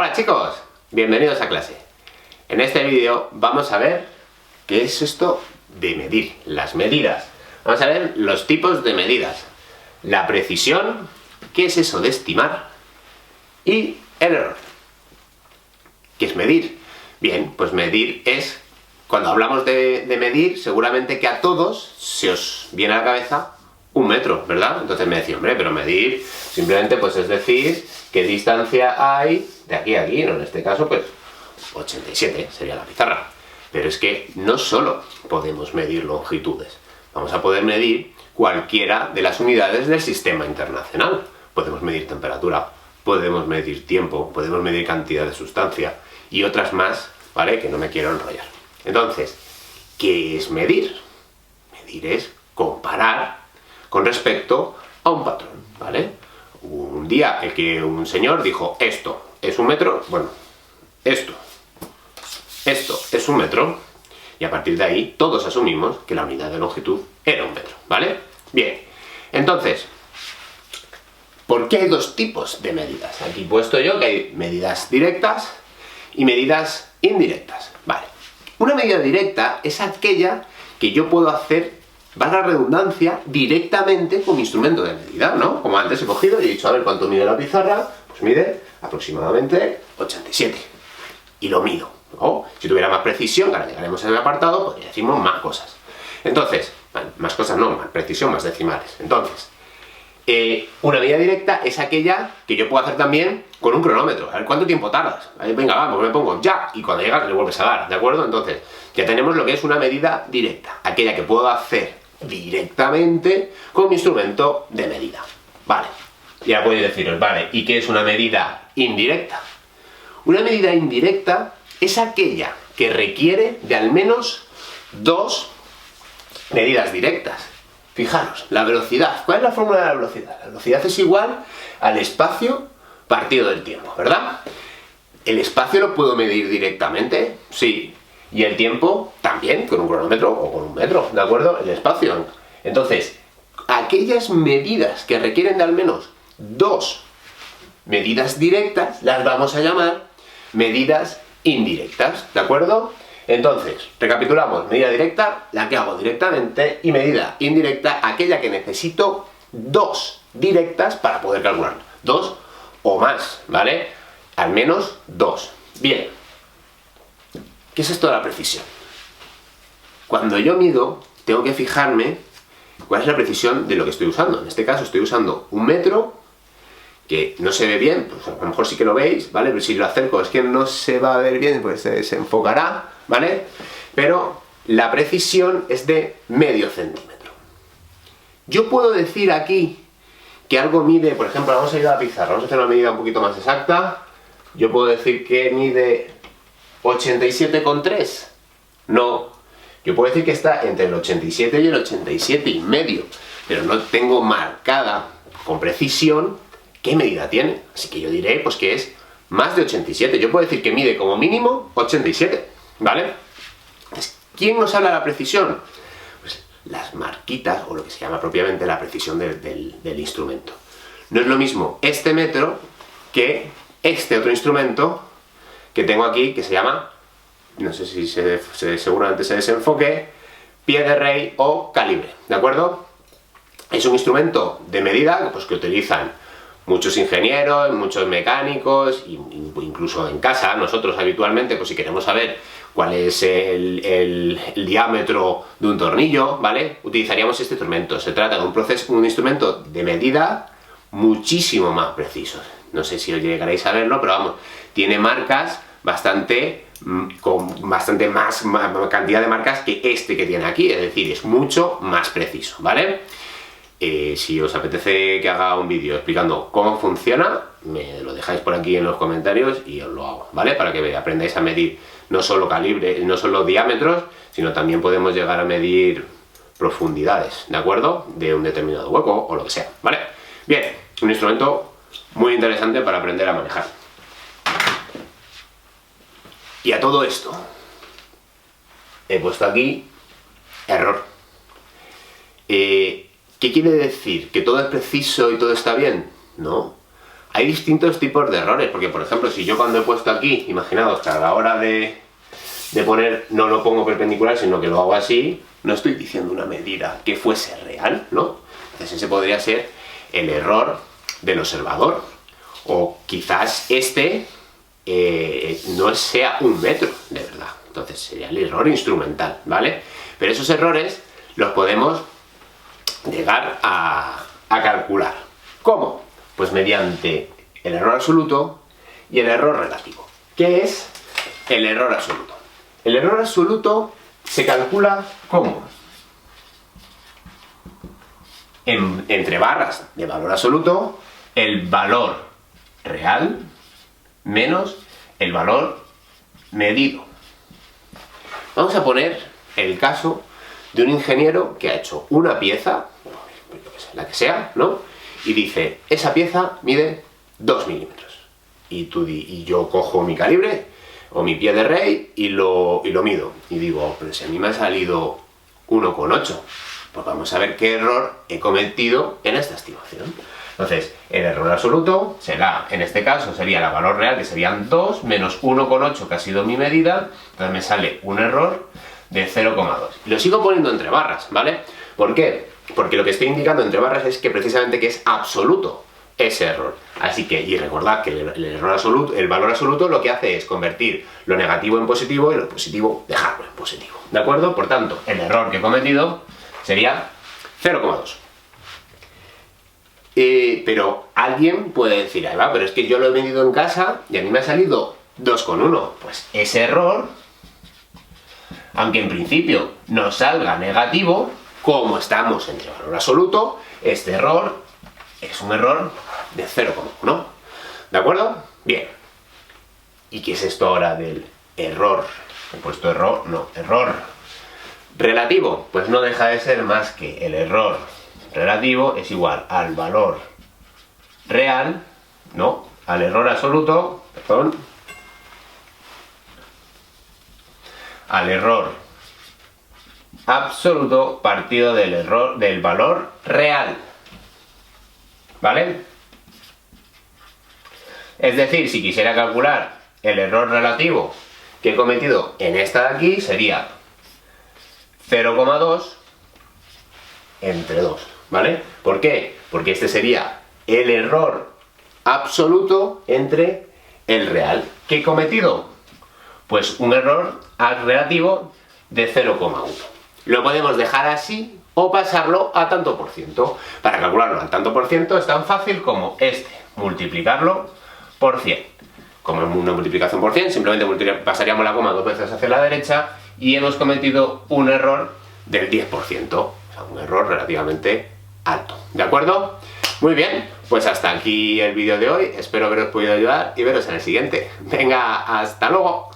Hola chicos, bienvenidos a clase. En este vídeo vamos a ver qué es esto de medir, las medidas. Vamos a ver los tipos de medidas, la precisión, qué es eso de estimar y el error. ¿Qué es medir? Bien, pues medir es, cuando hablamos de medir, seguramente que a todos se os viene a la cabeza un metro, ¿verdad? Entonces me decía, hombre, pero medir simplemente pues es decir qué distancia hay de aquí a aquí, ¿no? En este caso pues 87 sería la pizarra. Pero es que no solo podemos medir longitudes, vamos a poder medir cualquiera de las unidades del sistema internacional. Podemos medir temperatura, podemos medir tiempo, podemos medir cantidad de sustancia y otras más, ¿vale? Que no me quiero enrollar. Entonces, ¿qué es medir? Medir es comparar con respecto a un patrón, ¿vale? Un día el que un señor dijo, esto es un metro, bueno, esto es un metro, y a partir de ahí todos asumimos que la unidad de longitud era un metro, ¿vale? Bien, entonces, ¿por qué hay dos tipos de medidas? Aquí he puesto yo que hay medidas directas y medidas indirectas, ¿vale? Una medida directa es aquella que yo puedo hacer, valga la redundancia, directamente con mi instrumento de medida, ¿no? Como antes he cogido y he dicho, a ver, ¿cuánto mide la pizarra? Pues mide aproximadamente 87. Y lo mido, ¿no? Si tuviera más precisión, que ahora llegaremos en el apartado, podría decirnos más cosas. Entonces, más cosas no, más precisión, más decimales. Entonces, una medida directa es aquella que yo puedo hacer también con un cronómetro. A ver, ¿cuánto tiempo tardas? Venga, vamos, me pongo ya, y cuando llegas le vuelves a dar, ¿de acuerdo? Entonces, ya tenemos lo que es una medida directa, aquella que puedo hacer directamente con mi instrumento de medida. Vale, y ahora podéis deciros, vale, ¿y qué es una medida indirecta? Una medida indirecta es aquella que requiere de al menos dos medidas directas. Fijaros, la velocidad. ¿Cuál es la fórmula de la velocidad? La velocidad es igual al espacio partido del tiempo, ¿verdad? ¿El espacio lo puedo medir directamente? Sí. ¿Y el tiempo? También, con un cronómetro o con un metro, ¿de acuerdo? El espacio. Entonces, aquellas medidas que requieren de al menos dos medidas directas, las vamos a llamar medidas indirectas, ¿de acuerdo? Entonces, recapitulamos, medida directa, la que hago directamente, y medida indirecta, aquella que necesito dos directas para poder calcular. Dos o más, ¿vale? Al menos dos. Bien. ¿Qué es esto de la precisión? Cuando yo mido, tengo que fijarme cuál es la precisión de lo que estoy usando. En este caso estoy usando un metro, que no se ve bien, pues a lo mejor sí que lo veis, ¿vale? Pero si lo acerco es que no se va a ver bien, pues se enfocará, ¿vale? Pero la precisión es de medio centímetro. Yo puedo decir aquí que algo mide, por ejemplo, vamos a ir a la pizarra, vamos a hacer una medida un poquito más exacta. Yo puedo decir que mide 87,3. No, yo puedo decir que está entre el 87 y el 87,5, pero no tengo marcada con precisión qué medida tiene. Así que yo diré pues que es más de 87. Yo puedo decir que mide como mínimo 87, ¿vale? Entonces, ¿quién nos habla de la precisión? Pues las marquitas, o lo que se llama propiamente la precisión del instrumento. No es lo mismo este metro que este otro instrumento que tengo aquí, que se llama, no sé si seguramente se desenfoque, pie de rey o calibre, ¿de acuerdo? Es un instrumento de medida pues, que utilizan muchos ingenieros, muchos mecánicos, incluso en casa, nosotros habitualmente, pues si queremos saber cuál es el diámetro de un tornillo, ¿vale? Utilizaríamos este instrumento. Se trata de un instrumento de medida muchísimo más preciso. No sé si os llegaréis a verlo, pero vamos, tiene marcas con bastante más cantidad de marcas que este que tiene aquí, es decir, es mucho más preciso, ¿vale? Si os apetece que haga un vídeo explicando cómo funciona, me lo dejáis por aquí en los comentarios y os lo hago, ¿vale? Para que aprendáis a medir no solo calibre, no solo diámetros, sino también podemos llegar a medir profundidades, ¿de acuerdo? De un determinado hueco o lo que sea, ¿vale? Bien, un instrumento muy interesante para aprender a manejar. Y a todo esto, he puesto aquí error. ¿Qué quiere decir? ¿Que todo es preciso y todo está bien? No. hay distintos tipos de errores, porque por ejemplo, si yo cuando he puesto aquí, imaginaos que a la hora de poner, no lo pongo perpendicular, sino que lo hago así, no estoy diciendo una medida que fuese real, ¿no? Entonces ese podría ser el error del observador. O quizás no sea 1 metro, de verdad. Entonces sería el error instrumental, ¿vale? Pero esos errores los podemos llegar a calcular. ¿Cómo? Pues mediante el error absoluto y el error relativo. ¿Qué es el error absoluto? El error absoluto se calcula ¿cómo? Entre barras de valor absoluto, el valor real menos el valor medido. Vamos a poner el caso de un ingeniero que ha hecho una pieza, la que sea, ¿no? Y dice, esa pieza mide 2 milímetros. Y yo cojo mi calibre o mi pie de rey y lo mido. Y digo, pero si a mí me ha salido 1,8, pues vamos a ver qué error he cometido en esta estimación. Entonces, el error absoluto será, en este caso, sería el valor real, que serían 2, menos 1,8, que ha sido mi medida, entonces me sale un error de 0,2. Y lo sigo poniendo entre barras, ¿vale? ¿Por qué? Porque lo que estoy indicando entre barras es que precisamente que es absoluto ese error. Así que, y recordad que el error absoluto, el valor absoluto lo que hace es convertir lo negativo en positivo y lo positivo dejarlo en positivo. ¿De acuerdo? Por tanto, el error que he cometido sería 0,2. Pero alguien puede decir, ahí va, pero es que yo lo he medido en casa y a mí me ha salido 2,1. Pues ese error, aunque en principio nos salga negativo, como estamos entre valor absoluto, este error es un error de 0,1. ¿De acuerdo? Bien. ¿Y qué es esto ahora del error? He puesto error, no, error relativo. Pues no deja de ser más que el error relativo es igual al valor real, no, al error absoluto, perdón, al error absoluto partido del valor real, ¿vale? Es decir, si quisiera calcular el error relativo que he cometido en esta de aquí, sería 0,2 entre 2, ¿vale? ¿Por qué? Porque este sería el error absoluto entre el real. ¿Qué he cometido? Pues un error relativo de 0,1. Lo podemos dejar así o pasarlo a tanto por ciento. Para calcularlo al tanto por ciento es tan fácil como multiplicarlo por 100. Como en una multiplicación por 100, simplemente pasaríamos la coma 2 veces hacia la derecha y hemos cometido un error del 10%. O sea, un error relativamente alto. ¿De acuerdo? Muy bien, pues hasta aquí el vídeo de hoy. Espero haberos podido ayudar y veros en el siguiente. Venga, hasta luego.